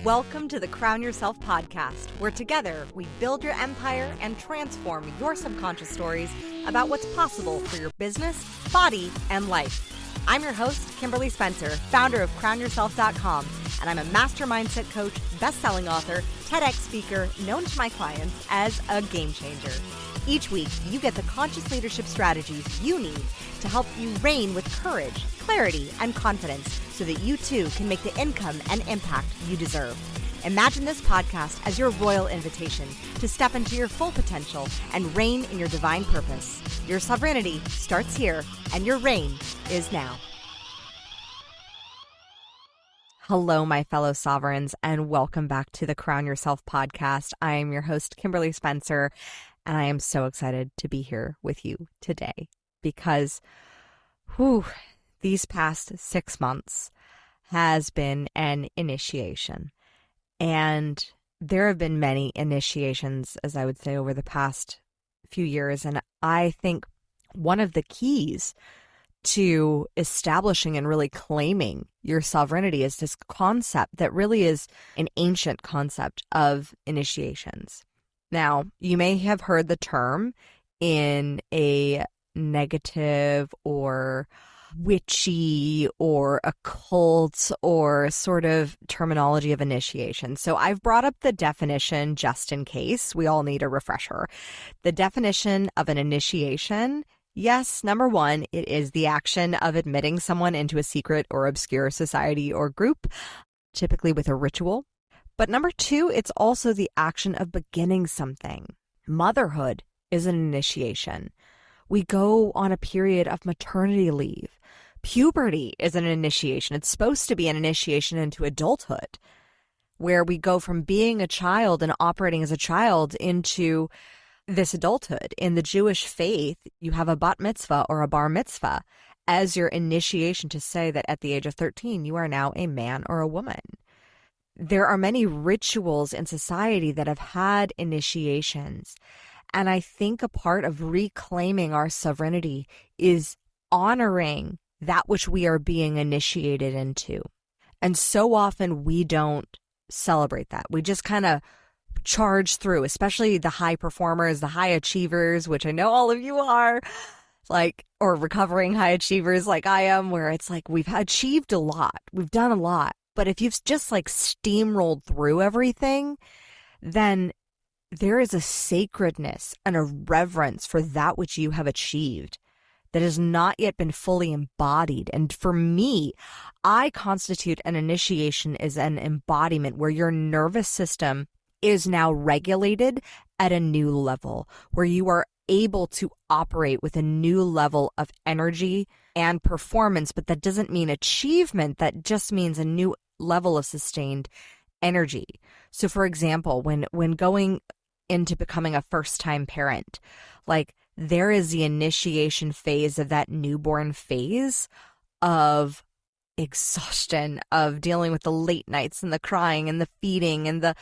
Welcome to the Crown Yourself podcast, where together we build your empire and transform your subconscious stories about what's possible for your business, body, and life. I'm your host, Kimberly Spencer, founder of CrownYourself.com, and I'm a master mindset coach, best-selling author, TEDx speaker, known to my clients as a game changer. Each week, you get the conscious leadership strategies you need to help you reign with courage, clarity, and confidence so that you too can make the income and impact you deserve. Imagine this podcast as your royal invitation to step into your full potential and reign in your divine purpose. Your sovereignty starts here, and your reign is now. Hello, my fellow sovereigns, and welcome back to the Crown Yourself podcast. I am your host, Kimberly Spencer, and I am so excited to be here with you today because these past 6 months has been an initiation. And there have been many initiations, as I would say, over the past few years. And I think one of the keys to establishing and really claiming your sovereignty is this concept that really is an ancient concept of initiations. Now, you may have heard the term in a negative or witchy or occult or sort of terminology of initiation. So I've brought up the definition just in case we all need a refresher. The definition of an initiation, yes, number one, it is the action of admitting someone into a secret or obscure society or group, typically with a ritual. But number two, it's also the action of beginning something. Motherhood is an initiation. We go on a period of maternity leave. Puberty is an initiation. It's supposed to be an initiation into adulthood, where we go from being a child and operating as a child into this adulthood. In the Jewish faith, you have a bat mitzvah or a bar mitzvah as your initiation to say that at the age of 13, you are now a man or a woman. There are many rituals in society that have had initiations. And I think a part of reclaiming our sovereignty is honoring that which we are being initiated into. And so often we don't celebrate that. We just kind of charge through, especially the high performers, the high achievers, which I know all of you are, or recovering high achievers like I am, where it's like we've achieved a lot. We've done a lot. But if you've just steamrolled through everything, then there is a sacredness and a reverence for that which you have achieved that has not yet been fully embodied. And for me, I constitute an initiation as an embodiment where your nervous system is now regulated at a new level, where you are able to operate with a new level of energy and performance. But that doesn't mean achievement. That just means a new level of sustained energy. So for example, when going into becoming a first-time parent, there is the initiation phase of that newborn phase of exhaustion, of dealing with the late nights and the crying and the feeding and the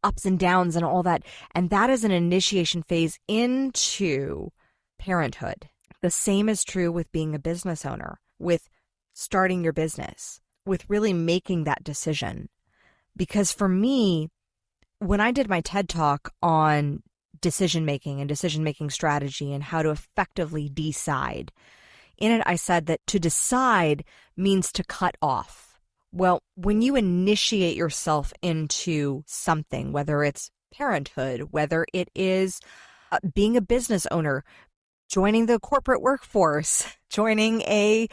ups and downs and all that. And that is an initiation phase into parenthood. The same is true with being a business owner, with starting your business, with really making that decision. Because for me, when I did my TED Talk on decision-making and decision-making strategy and how to effectively decide, in it I said that to decide means to cut off. Well, when you initiate yourself into something, whether it's parenthood, whether it is being a business owner, joining the corporate workforce, joining a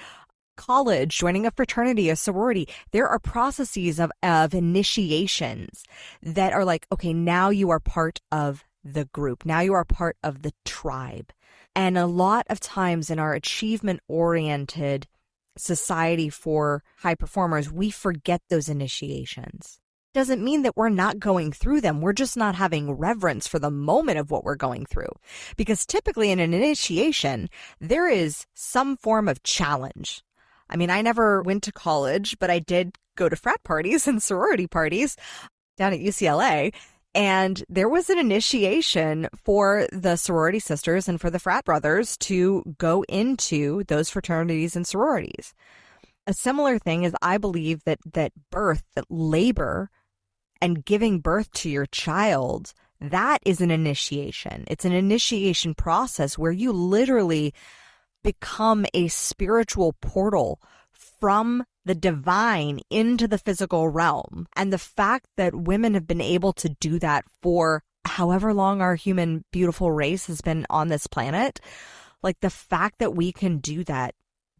college, joining a fraternity, a sorority, there are processes of initiations that are okay, now you are part of the group. Now you are part of the tribe. And a lot of times in our achievement-oriented society for high performers, we forget those initiations. Doesn't mean that we're not going through them. We're just not having reverence for the moment of what we're going through. Because typically in an initiation, there is some form of challenge. I mean, I never went to college, but I did go to frat parties and sorority parties down at UCLA. And there was an initiation for the sorority sisters and for the frat brothers to go into those fraternities and sororities. A similar thing is I believe that birth, that labor and giving birth to your child, that is an initiation. It's an initiation process where you literally become a spiritual portal from the divine into the physical realm. And the fact that women have been able to do that for however long our human beautiful race has been on this planet, like the fact that we can do that,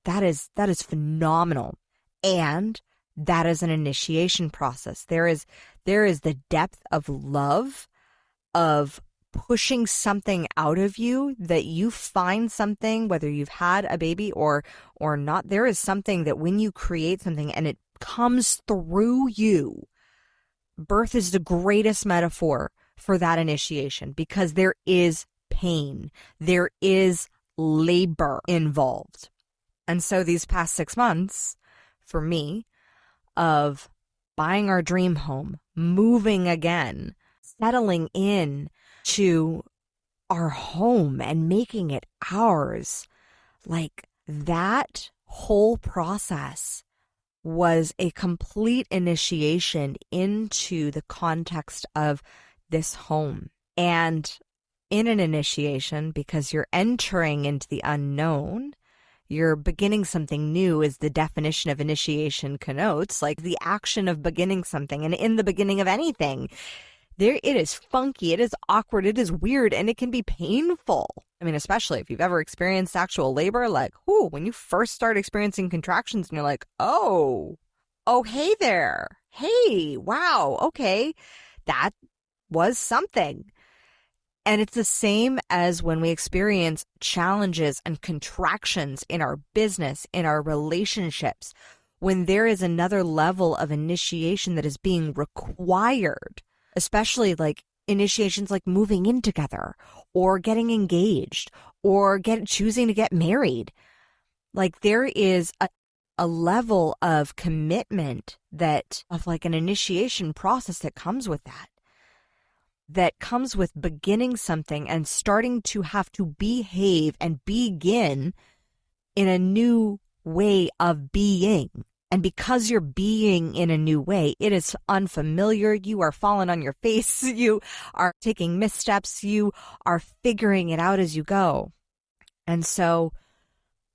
that is phenomenal. And that is an initiation process. There is the depth of love, of pushing something out of you, that you find something, whether you've had a baby or not, there is something that when you create something and it comes through you, birth is the greatest metaphor for that initiation, because there is pain, there is labor involved. And so these past 6 months for me of buying our dream home, moving again, settling in to our home and making it ours, like that whole process was a complete initiation into the context of this home. And in an initiation, because you're entering into the unknown, you're beginning something new, as the definition of initiation connotes, like the action of beginning something. And in the beginning of anything, it is funky, it is awkward, it is weird, and it can be painful. I mean, especially if you've ever experienced actual labor, like, when you first start experiencing contractions and you're like, oh, hey there. Hey, wow, okay. That was something. And it's the same as when we experience challenges and contractions in our business, in our relationships, when there is another level of initiation that is being required, especially like initiations like moving in together or getting engaged or choosing to get married. Like there is a level of commitment of like an initiation process that comes with that comes with beginning something and starting to have to behave and begin in a new way of being. And because you're being in a new way, it is unfamiliar. You are falling on your face. You are taking missteps. You are figuring it out as you go. And so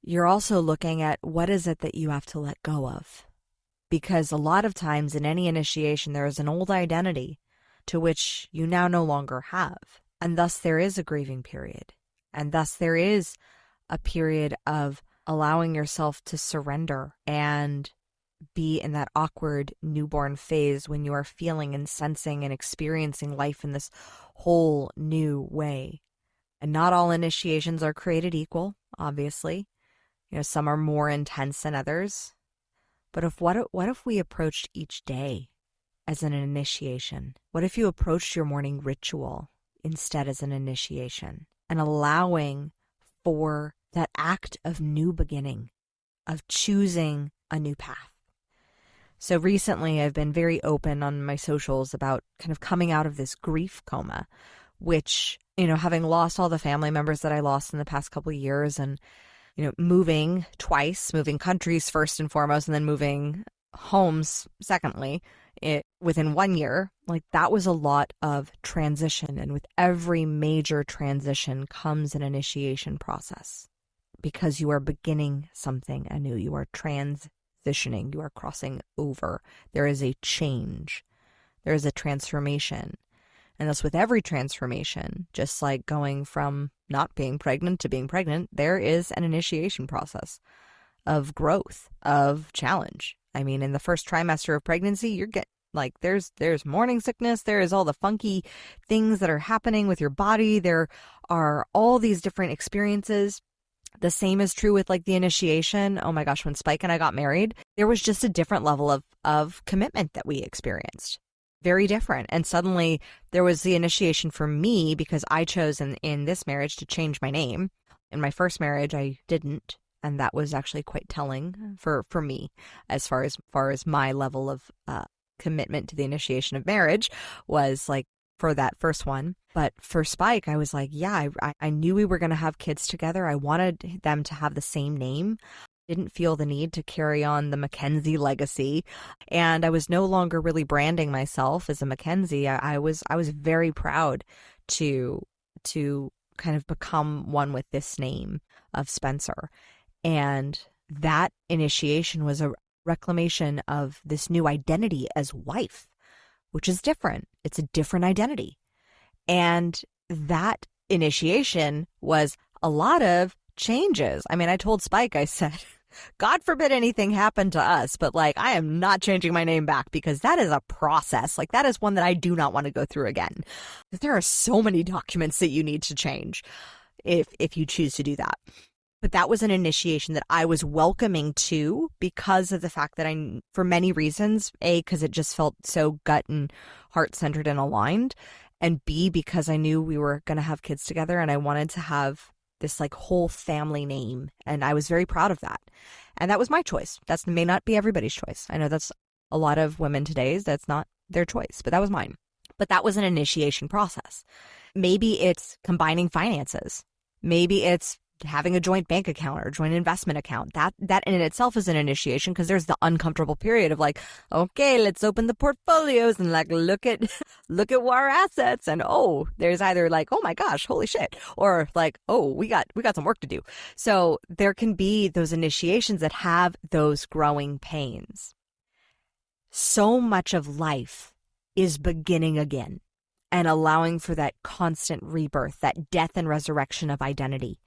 you're also looking at what is it that you have to let go of? Because a lot of times in any initiation, there is an old identity to which you now no longer have. And thus there is a grieving period. And thus there is a period of allowing yourself to surrender and be in that awkward newborn phase when you are feeling and sensing and experiencing life in this whole new way. And not all initiations are created equal, obviously. Some are more intense than others. But what if we approached each day as an initiation? What if you approached your morning ritual instead as an initiation, and allowing for that act of new beginning, of choosing a new path? So recently I've been very open on my socials about kind of coming out of this grief coma, which, having lost all the family members that I lost in the past couple of years, and, moving twice, moving countries first and foremost, and then moving homes secondly, within 1 year, like that was a lot of transition. And with every major transition comes an initiation process, because you are beginning something anew. You are transitioning, you are crossing over. There is a change. There is a transformation. And thus with every transformation, just like going from not being pregnant to being pregnant, there is an initiation process of growth, of challenge. I mean, in the first trimester of pregnancy, you're getting like there's morning sickness, there is all the funky things that are happening with your body. There are all these different experiences. The same is true with like the initiation. Oh my gosh, when Spike and I got married, there was just a different level of commitment that we experienced. Very different. And suddenly there was the initiation for me, because I chose in this marriage to change my name. In my first marriage, I didn't. And that was actually quite telling for me as far as my level of commitment to the initiation of marriage was like for that first one. But for Spike, I was like, yeah, I knew we were going to have kids together. I wanted them to have the same name. didn't feel the need to carry on the Mackenzie legacy. And I was no longer really branding myself as a Mackenzie. I was very proud to kind of become one with this name of Spencer. And that initiation was a reclamation of this new identity as wife, which is different. It's a different identity. And that initiation was a lot of changes. I mean, I told Spike, I said, God forbid anything happened to us, but like, I am not changing my name back because that is a process. Like, that is one that I do not want to go through again. There are so many documents that you need to change if you choose to do that. But that was an initiation that I was welcoming to because of the fact that for many reasons, A, because it just felt so gut and heart-centered and aligned, and B, because I knew we were going to have kids together and I wanted to have this like whole family name. And I was very proud of that. And that was my choice. That may not be everybody's choice. I know that's a lot of women today's, that's not their choice, but that was mine. But that was an initiation process. Maybe it's combining finances. Maybe it's having a joint bank account or joint investment account. That in itself is an initiation because there's the uncomfortable period of like, okay, let's open the portfolios and like look at our assets, and there's either like, oh my gosh, holy shit, or like, we got some work to do. So there can be those initiations that have those growing pains. So much of life is beginning again and allowing for that constant rebirth, that death and resurrection of identity.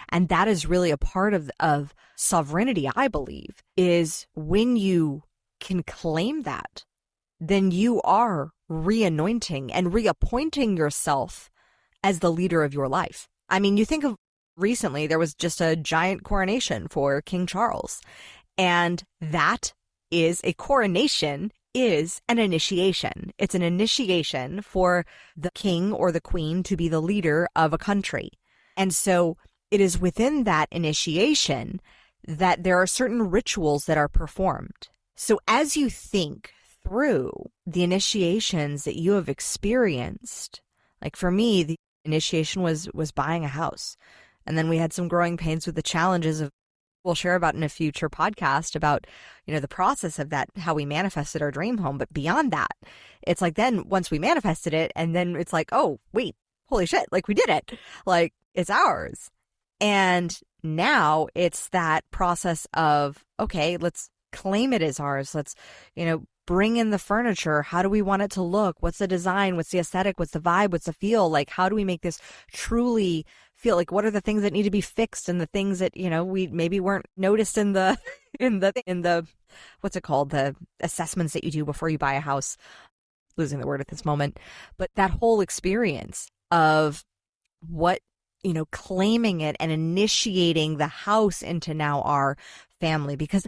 And that is really a part of sovereignty, I believe, is when you can claim that, then you are re-anointing and reappointing yourself as the leader of your life. I mean, you think of recently, there was just a giant coronation for King Charles. And that is a coronation is an initiation. It's an initiation for the king or the queen to be the leader of a country. And so it is within that initiation that there are certain rituals that are performed. So as you think through the initiations that you have experienced, like for me, the initiation was buying a house. And then we had some growing pains with the challenges of, we'll share about in a future podcast about, the process of that, how we manifested our dream home. But beyond that, it's like then once we manifested it, and then it's like, oh, wait, holy shit, like we did it. Like it's ours. And now it's that process of, okay, let's claim it as ours. Let's, bring in the furniture. How do we want it to look? What's the design? What's the aesthetic? What's the vibe? What's the feel? Like, how do we make this truly feel like, what are the things that need to be fixed and the things that, we maybe weren't noticed in the, what's it called? The assessments that you do before you buy a house. Losing the word at this moment. But that whole experience of what, claiming it and initiating the house into now our family, because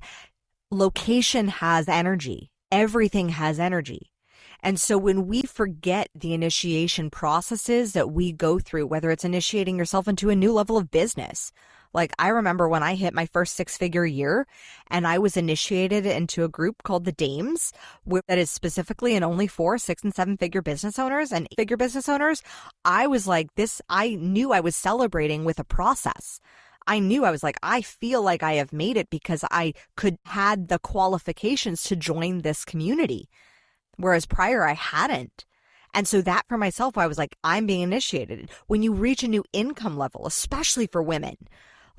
location has energy. Everything has energy. And so when we forget the initiation processes that we go through, whether it's initiating yourself into a new level of business, like I remember when I hit my first 6-figure year and I was initiated into a group called the Dames, that is specifically and only for 6- and 7-figure business owners and 8-figure business owners. I was like this, I knew I was celebrating with a process. I knew, I was like, I feel like I have made it because I had the qualifications to join this community. Whereas prior I hadn't. And so that for myself, I was like, I'm being initiated. When you reach a new income level, especially for women,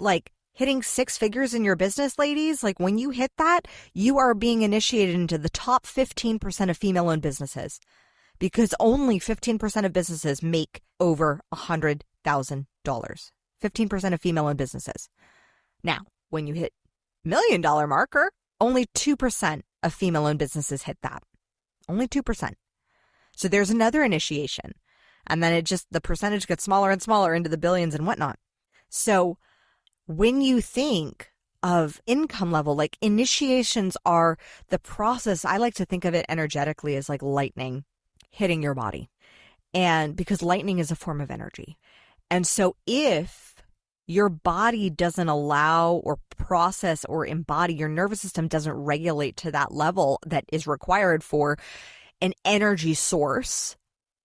like hitting 6 figures in your business, ladies, like when you hit that, you are being initiated into the top 15% of female-owned businesses, because only 15% of businesses make over $100,000. 15% of female-owned businesses. Now, when you hit $1 million marker, only 2% of female-owned businesses hit that. Only 2%. So there's another initiation. And then the percentage gets smaller and smaller into the billions and whatnot. So when you think of income level, like initiations are the process, I like to think of it energetically as like lightning hitting your body. And because lightning is a form of energy. And so if your body doesn't allow or process or embody, your nervous system doesn't regulate to that level that is required for an energy source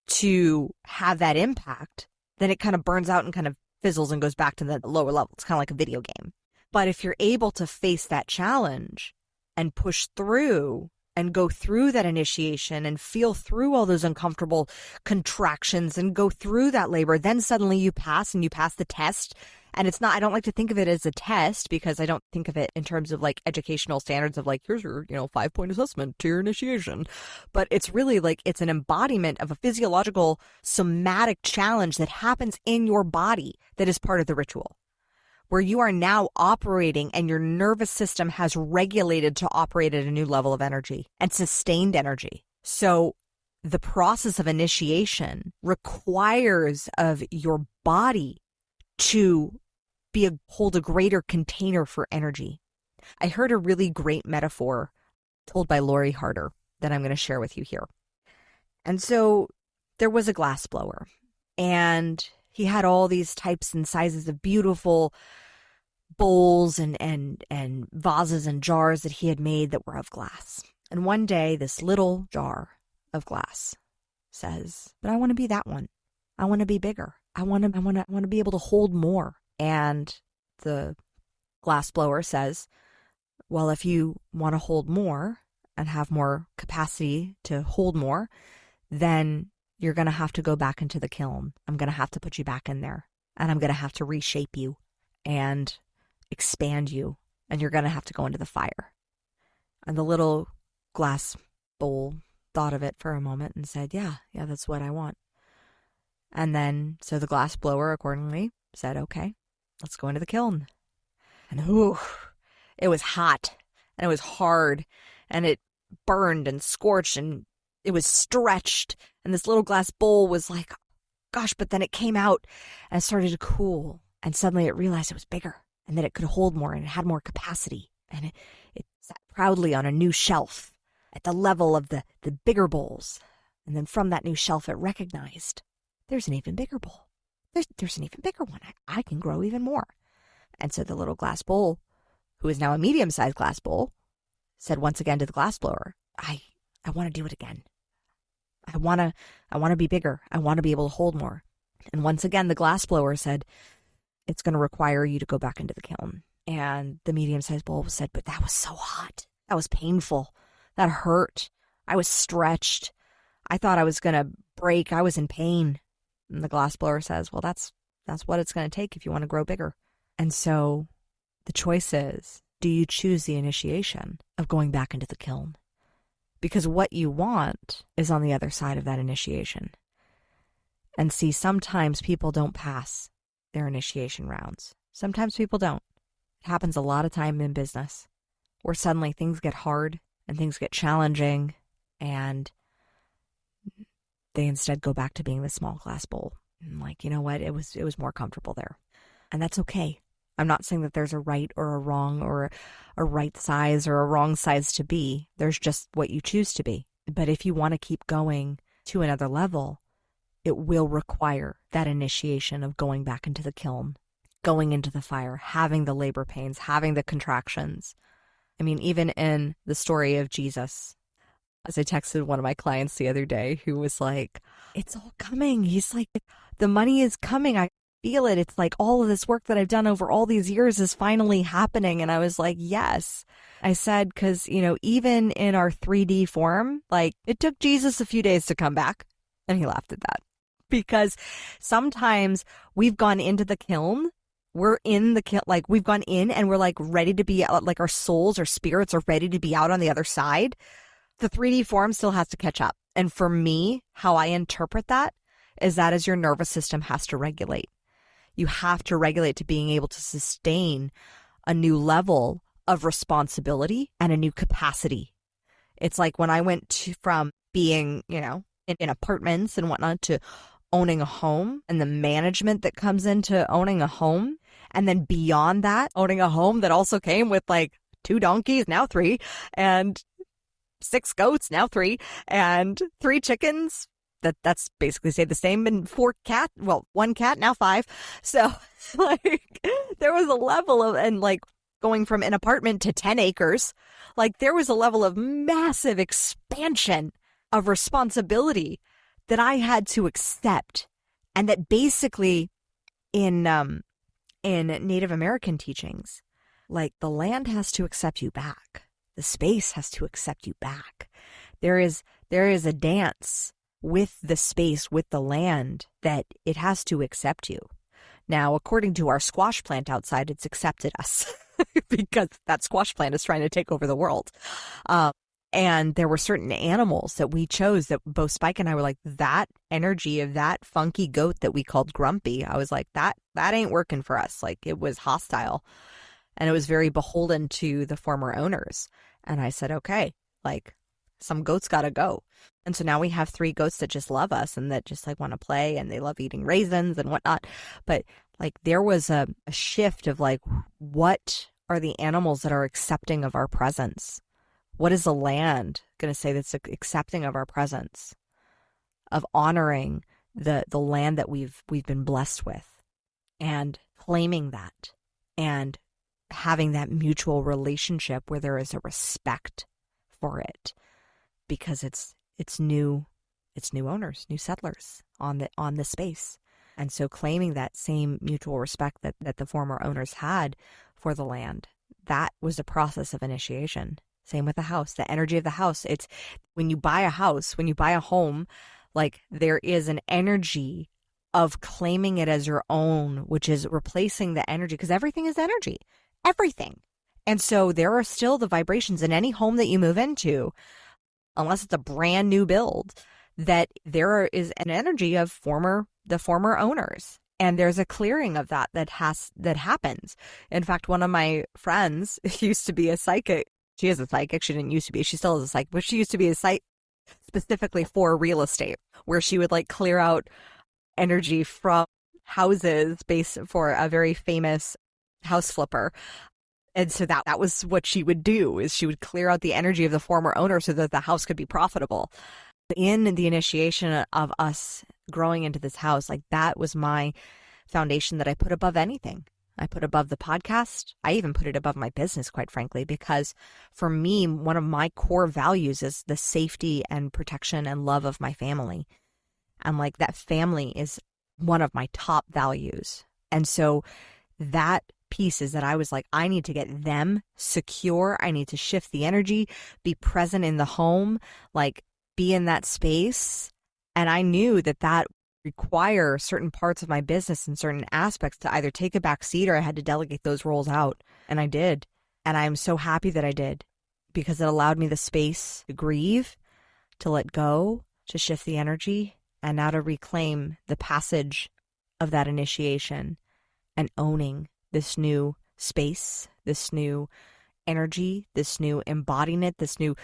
to have that impact, then it kind of burns out and kind of fizzles and goes back to the lower level. It's kind of like a video game. But if you're able to face that challenge and push through and go through that initiation and feel through all those uncomfortable contractions and go through that labor, then suddenly you pass and you pass the test. And it's not, I don't like to think of it as a test because I don't think of it in terms of like educational standards of like, here's your, 5-point assessment to your initiation. But it's really like, it's an embodiment of a physiological somatic challenge that happens in your body that is part of the ritual, where you are now operating and your nervous system has regulated to operate at a new level of energy and sustained energy. So the process of initiation requires of your body to hold a greater container for energy. I heard a really great metaphor told by Lori Harder that I'm going to share with you here. And so there was a glass blower, and he had all these types and sizes of beautiful bowls and vases and jars that he had made that were of glass. And one day, this little jar of glass says, "But I want to be that one. I want to be bigger. I want to be able to hold more." And the glass blower says, "Well, if you want to hold more and have more capacity to hold more, then you're going to have to go back into the kiln. I'm going to have to put you back in there, and I'm going to have to reshape you and expand you, and you're going to have to go into the fire." And the little glass bowl thought of it for a moment and said, yeah, that's what I want. And then, so the glass blower accordingly said, okay, let's go into the kiln. And it was hot, and it was hard, and it burned and scorched, and it was stretched, and this little glass bowl was like, gosh, but then it came out and it started to cool, and suddenly it realized it was bigger and that it could hold more and it had more capacity, and it sat proudly on a new shelf at the level of the bigger bowls. And then from that new shelf, it recognized there's an even bigger bowl. There's an even bigger one. I can grow even more. And so the little glass bowl, who is now a medium-sized glass bowl, said once again to the glass blower, I want to do it again. I want to be bigger. I want to be able to hold more. And once again, the glass blower said, it's going to require you to go back into the kiln. And the medium-sized bowl said, but that was so hot. That was painful. That hurt. I was stretched. I thought I was going to break. I was in pain. And the glass blower says, well, that's what it's going to take if you want to grow bigger. And so the choice is, do you choose the initiation of going back into the kiln? Because what you want is on the other side of that initiation. And see, sometimes people don't pass their initiation rounds. Sometimes people don't. It happens a lot of time in business where suddenly things get hard and things get challenging, and they instead go back to being the small glass bowl. And like, you know what? It was more comfortable there. And that's okay. I'm not saying that there's a right or a wrong or a right size or a wrong size to be. There's just what you choose to be. But if you want to keep going to another level, it will require that initiation of going back into the kiln, going into the fire, having the labor pains, having the contractions. I mean, even in the story of Jesus, as I texted one of my clients the other day who was like, it's all coming. He's like, the money is coming. I feel it. It's like all of this work that I've done over all these years is finally happening. And I was like, yes. I said, because, even in our 3D form, like it took Jesus a few days to come back. And he laughed at that because sometimes we've gone into the kiln. We're in the kiln, like we've gone in and we're like ready to be out, like our souls or spirits are ready to be out on the other side. The 3D form still has to catch up. And for me, how I interpret that is your nervous system has to regulate. You have to regulate to being able to sustain a new level of responsibility and a new capacity. It's like when I went from being, in apartments and whatnot to owning a home and the management that comes into owning a home. And then beyond that, owning a home that also came with like 2 donkeys, now 3, and 6 goats, now 3, and 3 chickens. That's basically stayed the same, and 1 cat, now 5. So like there was a level of, and like going from an apartment to 10 acres, like there was a level of massive expansion of responsibility that I had to accept. And that basically in Native American teachings, like the land has to accept you back. The space has to accept you back. There is a dance with the space, with the land, that it has to accept you. Now, according to our squash plant outside, it's accepted us because that squash plant is trying to take over the world. And there were certain animals that we chose that both Spike and I were like, that energy of that funky goat that we called Grumpy, I was like, that ain't working for us. Like, it was hostile and it was very beholden to the former owners. And I said, okay, like, some goats got to go. And so now we have 3 goats that just love us and that just like want to play, and they love eating raisins and whatnot. But like, there was a shift of like, what are the animals that are accepting of our presence? What is the land going to say that's accepting of our presence, of honoring the land that we've been blessed with, and claiming that, and having that mutual relationship where there is a respect for it, because it's new owners, new settlers on the space. And so claiming that same mutual respect that the former owners had for the land, that was a process of initiation. Same with the house, the energy of the house. It's when you buy a house, when you buy a home, like, there is an energy of claiming it as your own, which is replacing the energy, because everything is energy, everything. And so there are still the vibrations in any home that you move into, unless it's a brand new build, that there is an energy of the former owners. And there's a clearing of that happens. In fact, one of my friends used to be a psychic. She is a psychic. She didn't used to be. She still is a psychic, but she used to be a psychic specifically for real estate, where she would like clear out energy from houses based for a very famous house flipper. And so that was what she would do, is she would clear out the energy of the former owner so that the house could be profitable. In the initiation of us growing into this house, like, that was my foundation that I put above anything. I put above the podcast. I even put it above my business, quite frankly, because for me, one of my core values is the safety and protection and love of my family. And like, that family is one of my top values. And so that piece is that I was like, I need to get them secure. I need to shift the energy, be present in the home, like, be in that space. And I knew that require certain parts of my business and certain aspects to either take a back seat, or I had to delegate those roles out. And I did. And I'm so happy that I did, because it allowed me the space to grieve, to let go, to shift the energy, and now to reclaim the passage of that initiation and owning this new space, this new energy, this new embodiment, this new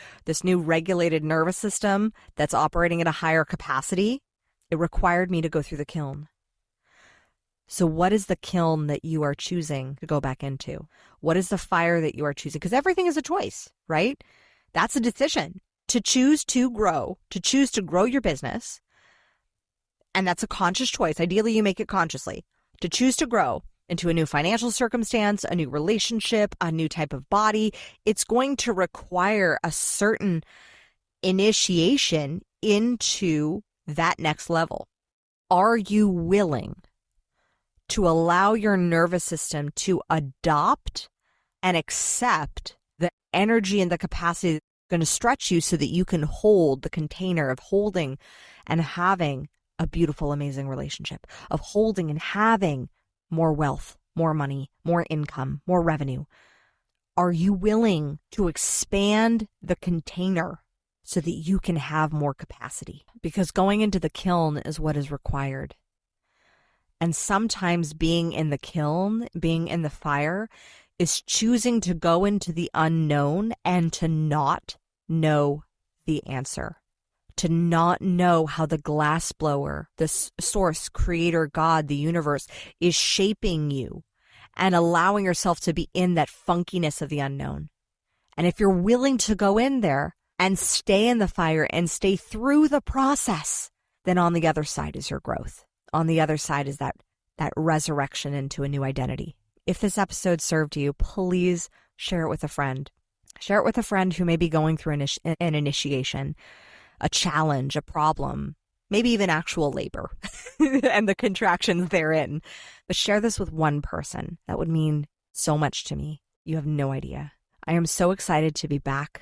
regulated nervous system that's operating at a higher capacity. It required me to go through the kiln. So what is the kiln that you are choosing to go back into? What is the fire that you are choosing? Because everything is a choice, right? That's a decision. To choose to grow your business. And that's a conscious choice. Ideally, you make it consciously. To choose to grow into a new financial circumstance, a new relationship, a new type of body, it's going to require a certain initiation into that next level. Are you willing to allow your nervous system to adopt and accept the energy and the capacity that's going to stretch you so that you can hold the container of holding and having a beautiful, amazing relationship, of holding and having more wealth, more money, more income, more revenue? Are you willing to expand the container so that you can have more capacity? Because going into the kiln is what is required. And sometimes being in the kiln, being in the fire, is choosing to go into the unknown and to not know the answer. To not know how the glassblower, the source, creator, God, the universe, is shaping you and allowing yourself to be in that funkiness of the unknown. And if you're willing to go in there and stay in the fire and stay through the process, then on the other side is your growth. On the other side is that resurrection into a new identity. If this episode served you, please share it with a friend. Share it with a friend who may be going through an initiation, a challenge, a problem, maybe even actual labor and the contractions therein. But share this with one person. That would mean so much to me. You have no idea. I am so excited to be back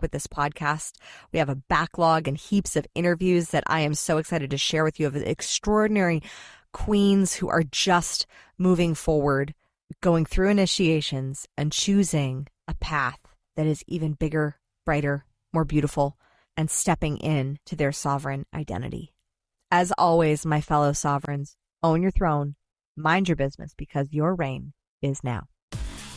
with this podcast. We have a backlog and heaps of interviews that I am so excited to share with you of extraordinary queens who are just moving forward, going through initiations and choosing a path that is even bigger, brighter, more beautiful, and stepping in to their sovereign identity. As always, my fellow sovereigns, own your throne, mind your business, because your reign is now.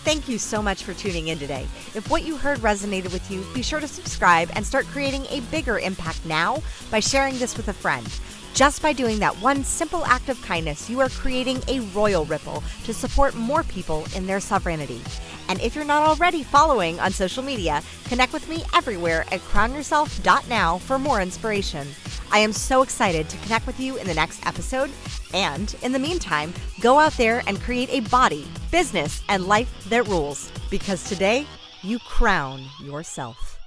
Thank you so much for tuning in today. If what you heard resonated with you, be sure to subscribe and start creating a bigger impact now by sharing this with a friend. Just by doing that one simple act of kindness, you are creating a royal ripple to support more people in their sovereignty. And if you're not already following on social media, connect with me everywhere at crownyourself.now for more inspiration. I am so excited to connect with you in the next episode. And in the meantime, go out there and create a body, business, and life that rules. Because today, you crown yourself.